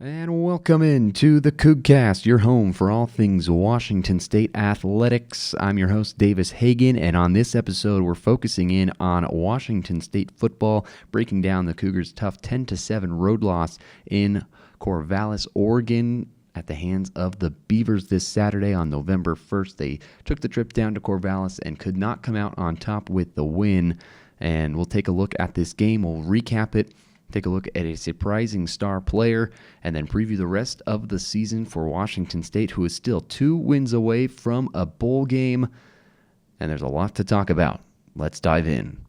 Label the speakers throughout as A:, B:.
A: And welcome in to the Coug Cast, your home for all things Washington State athletics. I'm your host, Davis Hagan, and on this episode, we're focusing in on Washington State football, breaking down the Cougars' tough 10-7 road loss in Corvallis, Oregon, at the hands of the Beavers this Saturday on November 1st. They took the trip down to Corvallis and could not come out on top with the win. And we'll take a look at this game. We'll recap it, take a look at a surprising star player, and then preview the rest of the season for Washington State, who is still 2 wins away from a bowl game. And there's a lot to talk about. Let's dive in.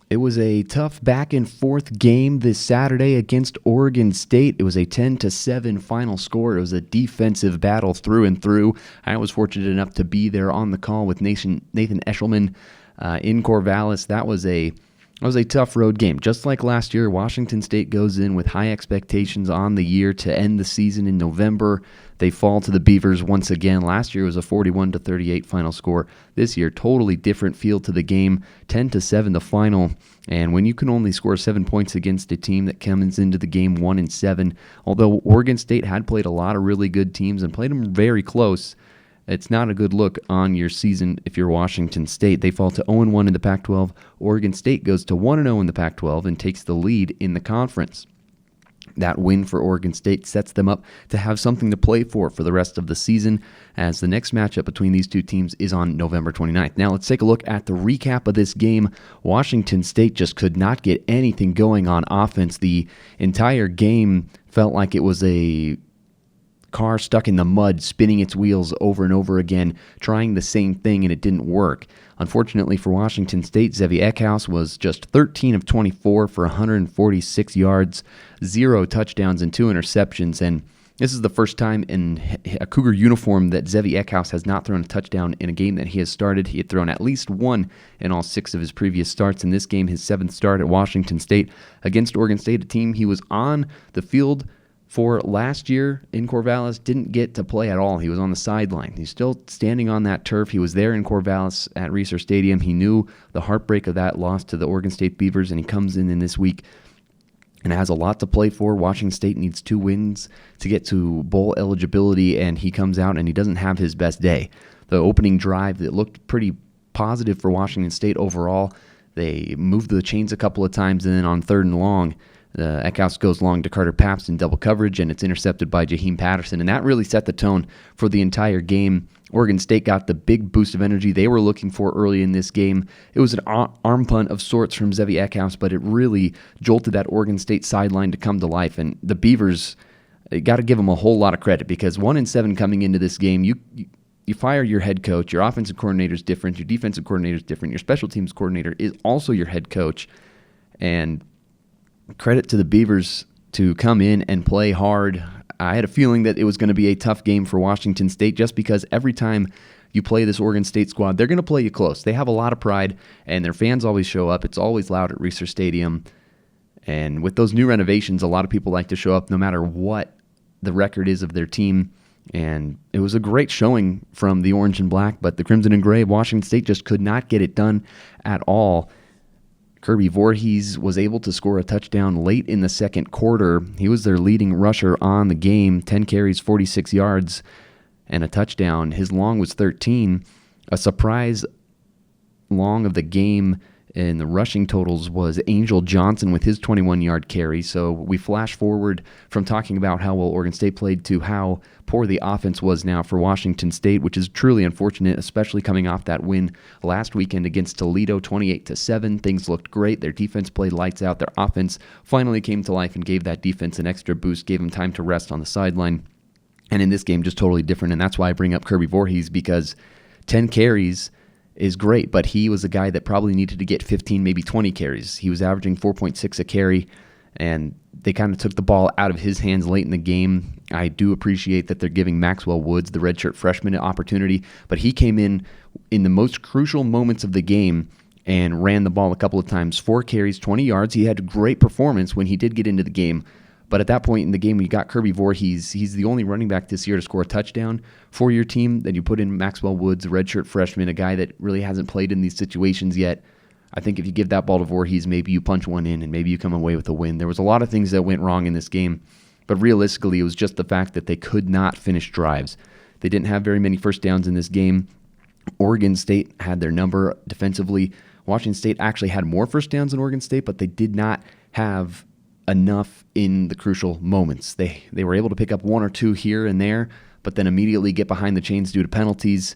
A: It was a tough back-and-forth game this Saturday against Oregon State. It was a 10-7 final score. It was a defensive battle through and through. I was fortunate enough to be there on the call with Nathan Eshelman in Corvallis. That was a tough road game. Just like last year, Washington State goes in with high expectations on the year to end the season in November. They fall to the Beavers once again. Last year was a 41-38 final score. This year, totally different feel to the game. 10-7 the final. And when you can only score 7 points against a team that comes into the game 1-7, although Oregon State had played a lot of really good teams and played them very close, it's not a good look on your season if you're Washington State. They fall to 0-1 in the Pac-12. Oregon State goes to 1-0 in the Pac-12 and takes the lead in the conference. That win for Oregon State sets them up to have something to play for the rest of the season, as the next matchup between these two teams is on November 29th. Now let's take a look at the recap of this game. Washington State just could not get anything going on offense. The entire game felt like it was a car stuck in the mud, spinning its wheels over and over again, trying the same thing, and it didn't work. Unfortunately for Washington State, Zevi Eckhouse was just 13 of 24 for 146 yards, 0 touchdowns, and 2 interceptions. And this is the first time in a Cougar uniform that Zevi Eckhouse has not thrown a touchdown in a game that he has started. He had thrown at least one in all 6 of his previous starts. In this game, his 7th start at Washington State against Oregon State, a team he was on the field for last year in Corvallis, didn't get to play at all. He was on the sideline. He's still standing on that turf. He was there in Corvallis at Reser Stadium. He knew the heartbreak of that loss to the Oregon State Beavers, and he comes in this week and has a lot to play for. Washington State needs 2 wins to get to bowl eligibility, and he comes out and he doesn't have his best day. The opening drive that looked pretty positive for Washington State overall, they moved the chains a couple of times, and then on 3rd and long, Eckhouse goes long to Carter Papps in double coverage, and it's intercepted by Jaheim Patterson, and that really set the tone for the entire game. Oregon State got the big boost of energy they were looking for early in this game. It was an arm punt of sorts from Zevi Eckhouse, but it really jolted that Oregon State sideline to come to life, and the Beavers, you got to give them a whole lot of credit, because 1-7 coming into this game, you fire your head coach, your offensive coordinator is different, your defensive coordinator is different, your special teams coordinator is also your head coach, and credit to the Beavers to come in and play hard. I had a feeling that it was going to be a tough game for Washington State, just because every time you play this Oregon State squad, they're going to play you close. They have a lot of pride, and their fans always show up. It's always loud at Reser Stadium. And with those new renovations, a lot of people like to show up no matter what the record is of their team. And it was a great showing from the Orange and Black, but the Crimson and Gray of Washington State just could not get it done at all. Kirby Voorhees was able to score a touchdown late in the second quarter. He was their leading rusher on the game, 10 carries, 46 yards, and a touchdown. His long was 13. A surprise long of the game in the rushing totals was Angel Johnson with his 21-yard carry. So we flash forward from talking about how well Oregon State played to how poor the offense was now for Washington State, which is truly unfortunate, especially coming off that win last weekend against Toledo, 28-7. Things looked great. Their defense played lights out. Their offense finally came to life and gave that defense an extra boost, gave them time to rest on the sideline. And in this game, just totally different. And that's why I bring up Kirby Voorhees, because 10 carries is great, but he was a guy that probably needed to get 15, maybe 20 carries. He was averaging 4.6 a carry, and they kind of took the ball out of his hands late in the game. I do appreciate that they're giving Maxwell Woods, the redshirt freshman, an opportunity, but he came in the most crucial moments of the game and ran the ball a couple of times. 4 carries, 20 yards. He had a great performance when he did get into the game, But at that point in the game, you got Kirby Voorhees. He's the only running back this year to score a touchdown for your team. Then you put in Maxwell Woods, a redshirt freshman, a guy that really hasn't played in these situations yet. I think if you give that ball to Voorhees, maybe you punch one in and maybe you come away with a win. There was a lot of things that went wrong in this game, but realistically, it was just the fact that they could not finish drives. They didn't have very many first downs in this game. Oregon State had their number defensively. Washington State actually had more first downs than Oregon State, but they did not have enough in the crucial moments. They were able to pick up one or two here and there, but then immediately get behind the chains due to penalties.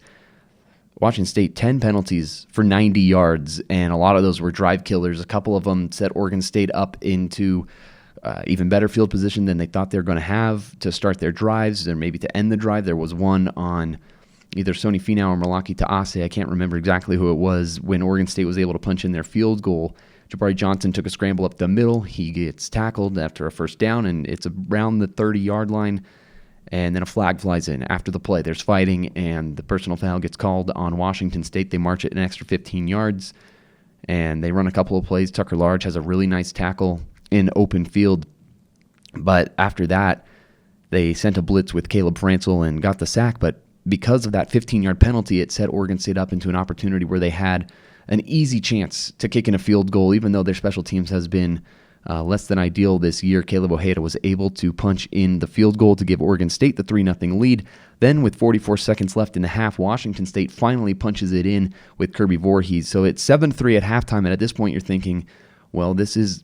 A: Washington State, 10 penalties for 90 yards, and a lot of those were drive killers. A couple of them set Oregon State up into even better field position than they thought they were going to have to start their drives, or maybe to end the drive. There was one on either Sony Finau or Malaki Ta'ase. I can't remember exactly who it was, when Oregon State was able to punch in their field goal. Jabari Johnson took a scramble up the middle. He gets tackled after a first down, and it's around the 30-yard line, and then a flag flies in after the play. There's fighting, and the personal foul gets called on Washington State. They march it an extra 15 yards, and they run a couple of plays. Tucker Large has a really nice tackle in open field, but after that, they sent a blitz with Caleb Franzel and got the sack, but because of that 15-yard penalty, it set Oregon State up into an opportunity where they had an easy chance to kick in a field goal, even though their special teams has been less than ideal this year. Caleb Ojeda was able to punch in the field goal to give Oregon State the 3-0 lead. Then with 44 seconds left in the half, Washington State finally punches it in with Kirby Voorhees. So it's 7-3 at halftime, and at this point you're thinking, well, this is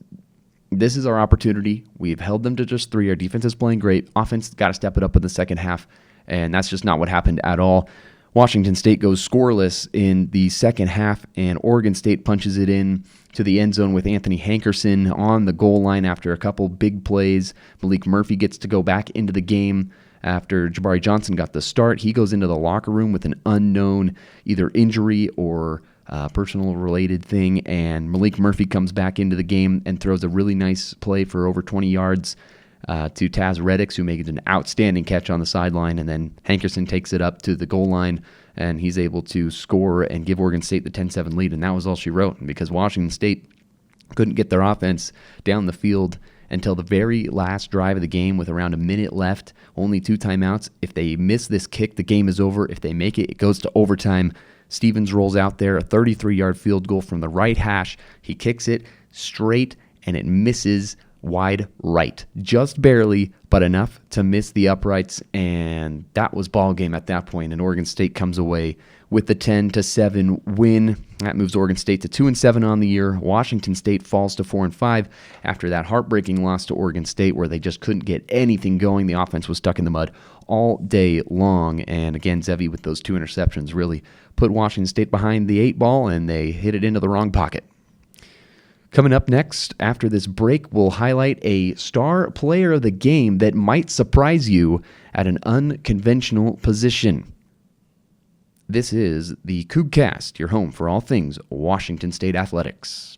A: our opportunity. We've held them to just 3. Our defense is playing great. Offense got to step it up in the second half, and that's just not what happened at all. Washington State goes scoreless in the second half, and Oregon State punches it in to the end zone with Anthony Hankerson on the goal line after a couple big plays. Malik Murphy gets to go back into the game after Jabari Johnson got the start. He goes into the locker room with an unknown either injury or personal-related thing, and Malik Murphy comes back into the game and throws a really nice play for over 20 yards to Taz Reddix, who makes an outstanding catch on the sideline, and then Hankerson takes it up to the goal line, and he's able to score and give Oregon State the 10-7 lead, and that was all she wrote, because Washington State couldn't get their offense down the field until the very last drive of the game with around a minute left, only 2 timeouts. If they miss this kick, the game is over. If they make it, it goes to overtime. Stevens rolls out there, a 33-yard field goal from the right hash. He kicks it straight, and it misses wide right. Just barely, but enough to miss the uprights, and that was ball game at that point, and Oregon State comes away with the 10-7 win. That moves Oregon State to 2-7 on the year. Washington State falls to 4-5 after that heartbreaking loss to Oregon State, where they just couldn't get anything going. The offense was stuck in the mud all day long, and again, Zevi with those 2 interceptions really put Washington State behind the 8 ball, and they hit it into the wrong pocket. Coming up next, after this break, we'll highlight a star player of the game that might surprise you at an unconventional position. This is the Coug Cast, your home for all things Washington State athletics.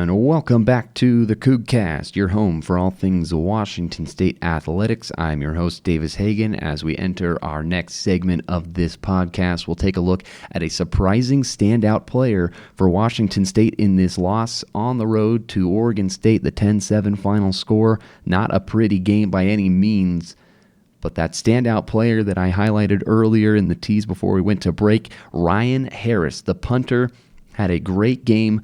A: And welcome back to the Coug Cast, your home for all things Washington State athletics. I'm your host, Davis Hagan. As we enter our next segment of this podcast, we'll take a look at a surprising standout player for Washington State in this loss on the road to Oregon State, the 10-7 final score. Not a pretty game by any means, but that standout player that I highlighted earlier in the tease before we went to break, Ryan Harris, the punter, had a great game,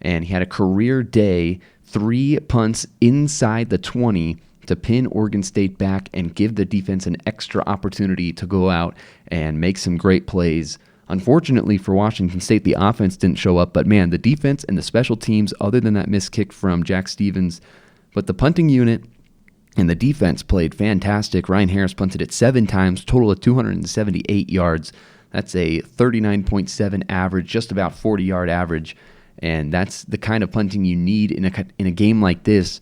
A: and he had a career day, 3 punts inside the 20 to pin Oregon State back and give the defense an extra opportunity to go out and make some great plays. Unfortunately for Washington State, the offense didn't show up, but man, the defense and the special teams, other than that missed kick from Jack Stevens, but the punting unit and the defense played fantastic. Ryan Harris punted it 7 times, total of 278 yards. That's a 39.7 average, just about 40-yard average, and that's the kind of punting you need in a game like this.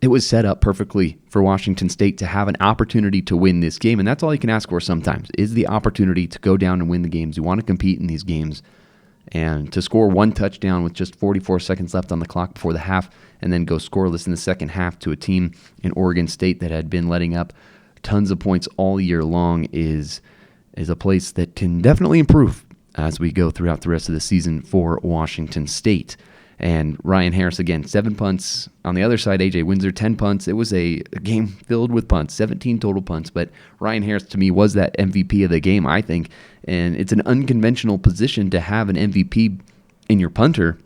A: It was set up perfectly for Washington State to have an opportunity to win this game, and that's all you can ask for sometimes, is the opportunity to go down and win the games. You want to compete in these games, and to score 1 touchdown with just 44 seconds left on the clock before the half, and then go scoreless in the second half to a team in Oregon State that had been letting up tons of points all year long is a place that can definitely improve as we go throughout the rest of the season for Washington State. And Ryan Harris, again, 7 punts. On the other side, A.J. Windsor, 10 punts. It was a game filled with punts, 17 total punts. But Ryan Harris, to me, was that MVP of the game, I think. And it's an unconventional position to have an MVP in your punter.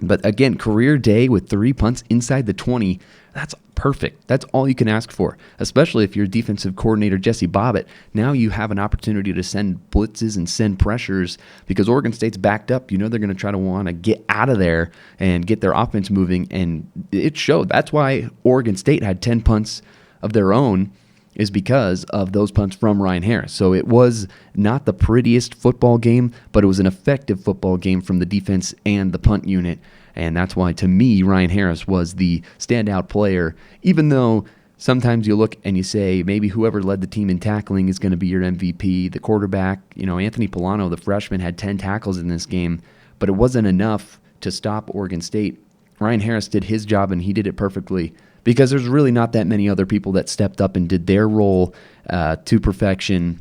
A: But again, career day with 3 punts inside the 20, that's perfect. That's all you can ask for, especially if you're defensive coordinator Jesse Bobbitt. Now you have an opportunity to send blitzes and send pressures because Oregon State's backed up. You know they're going to try to want to get out of there and get their offense moving, and it showed. That's why Oregon State had 10 punts of their own, is because of those punts from Ryan Harris. So it was not the prettiest football game, but it was an effective football game from the defense and the punt unit. And that's why, to me, Ryan Harris was the standout player, even though sometimes you look and you say maybe whoever led the team in tackling is going to be your MVP. The quarterback, Anthony Polano, the freshman, had 10 tackles in this game, but it wasn't enough to stop Oregon State. Ryan Harris did his job, and he did it perfectly, because there's really not that many other people that stepped up and did their role to perfection.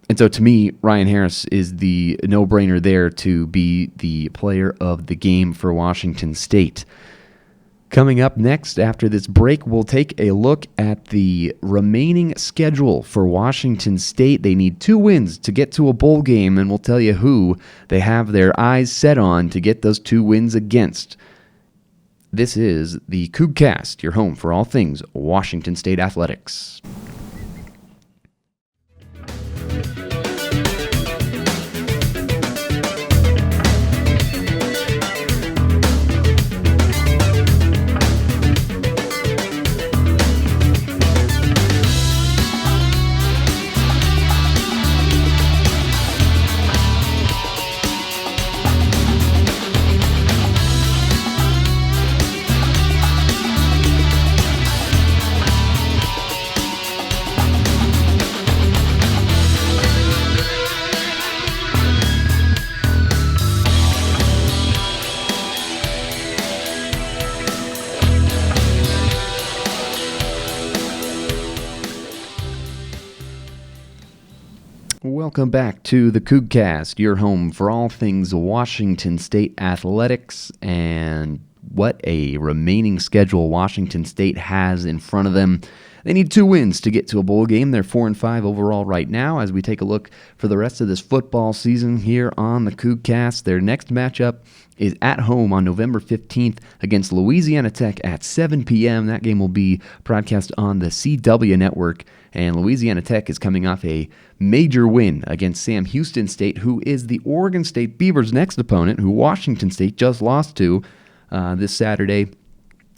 A: And so to me, Ryan Harris is the no-brainer there to be the player of the game for Washington State. Coming up next after this break, we'll take a look at the remaining schedule for Washington State. They need 2 wins to get to a bowl game, and we'll tell you who they have their eyes set on to get those 2 wins against. This is the Coug Cast, your home for all things Washington State athletics. Welcome back to the Coug Cast, your home for all things Washington State athletics, and what a remaining schedule Washington State has in front of them. They need 2 wins to get to a bowl game. They're 4-5 overall right now. As we take a look for the rest of this football season here on the Coug Cast, their next matchup is at home on November 15th against Louisiana Tech at 7 p.m. That game will be broadcast on the CW network, and Louisiana Tech is coming off a major win against Sam Houston State, who is the Oregon State Beavers' next opponent, who Washington State just lost to this Saturday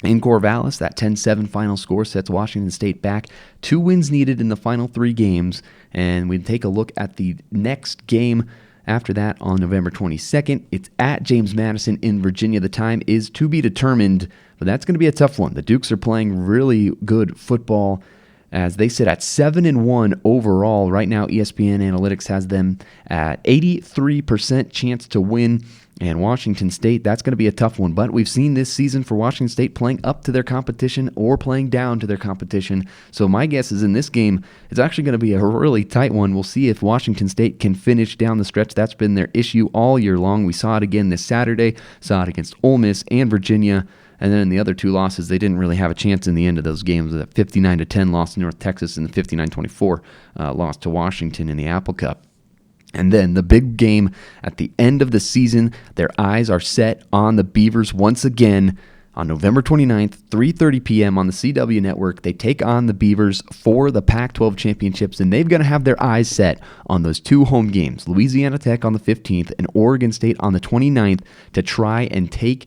A: in Corvallis. That 10-7 final score sets Washington State back. 2 wins needed in the final 3 games, and we take a look at the next game after that on November 22nd. It's at James Madison in Virginia. The time is to be determined, but that's going to be a tough one. The Dukes are playing really good football as they sit at 7-1 overall. Right now, ESPN Analytics has them at 83% chance to win. And Washington State, that's going to be a tough one. But we've seen this season for Washington State playing up to their competition or playing down to their competition. So my guess is in this game, it's actually going to be a really tight one. We'll see if Washington State can finish down the stretch. That's been their issue all year long. We saw it again this Saturday, saw it against Ole Miss and Virginia. And then in the other two losses, they didn't really have a chance in the end of those games. The 59-10 loss to North Texas and the 59-24 loss to Washington in the Apple Cup. And then the big game at the end of the season, their eyes are set on the Beavers once again on November 29th, 3:30 p.m. on the CW network. They take on the Beavers for the Pac-12 championships, and they're going to have their eyes set on those two home games, Louisiana Tech on the 15th and Oregon State on the 29th, to try and take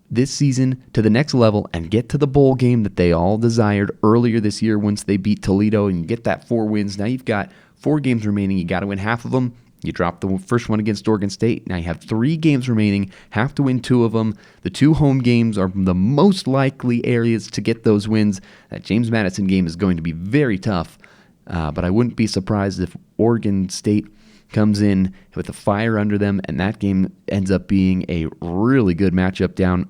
A: this season to the next level and get to the bowl game that they all desired earlier this year once they beat Toledo and you get that 4 wins. Now you've got 4 games remaining. You got to win half of them. You drop the first one against Oregon State. Now you have 3 games remaining. Have to win 2 of them. The 2 home games are the most likely areas to get those wins. That James Madison game is going to be very tough, but I wouldn't be surprised if Oregon State comes in with a fire under them and that game ends up being a really good matchup down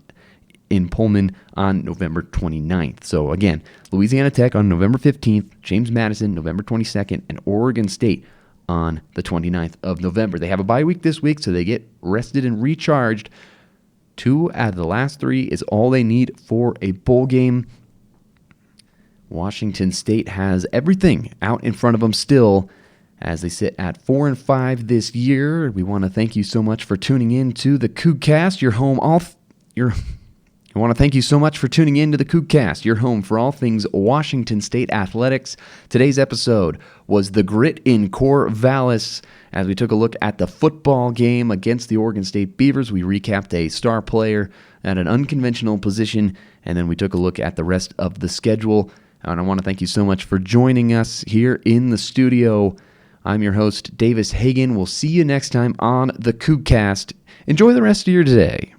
A: in Pullman on November 29th. So again, Louisiana Tech on November 15th, James Madison November 22nd, and Oregon State on the 29th of November. They have a bye week this week, so they get rested and recharged. 2 out of the last 3 is all they need for a bowl game. Washington State has everything out in front of them still as they sit at 4-5 this year. We want to thank you so much for tuning in to the Coug Cast, I want to thank you so much for tuning in to the Coug Cast, your home for all things Washington State athletics. Today's episode was the grit in Corvallis. As we took a look at the football game against the Oregon State Beavers, we recapped a star player at an unconventional position, and then we took a look at the rest of the schedule. And I want to thank you so much for joining us here in the studio. I'm your host, Davis Hagan. We'll see you next time on the Coug Cast. Enjoy the rest of your day.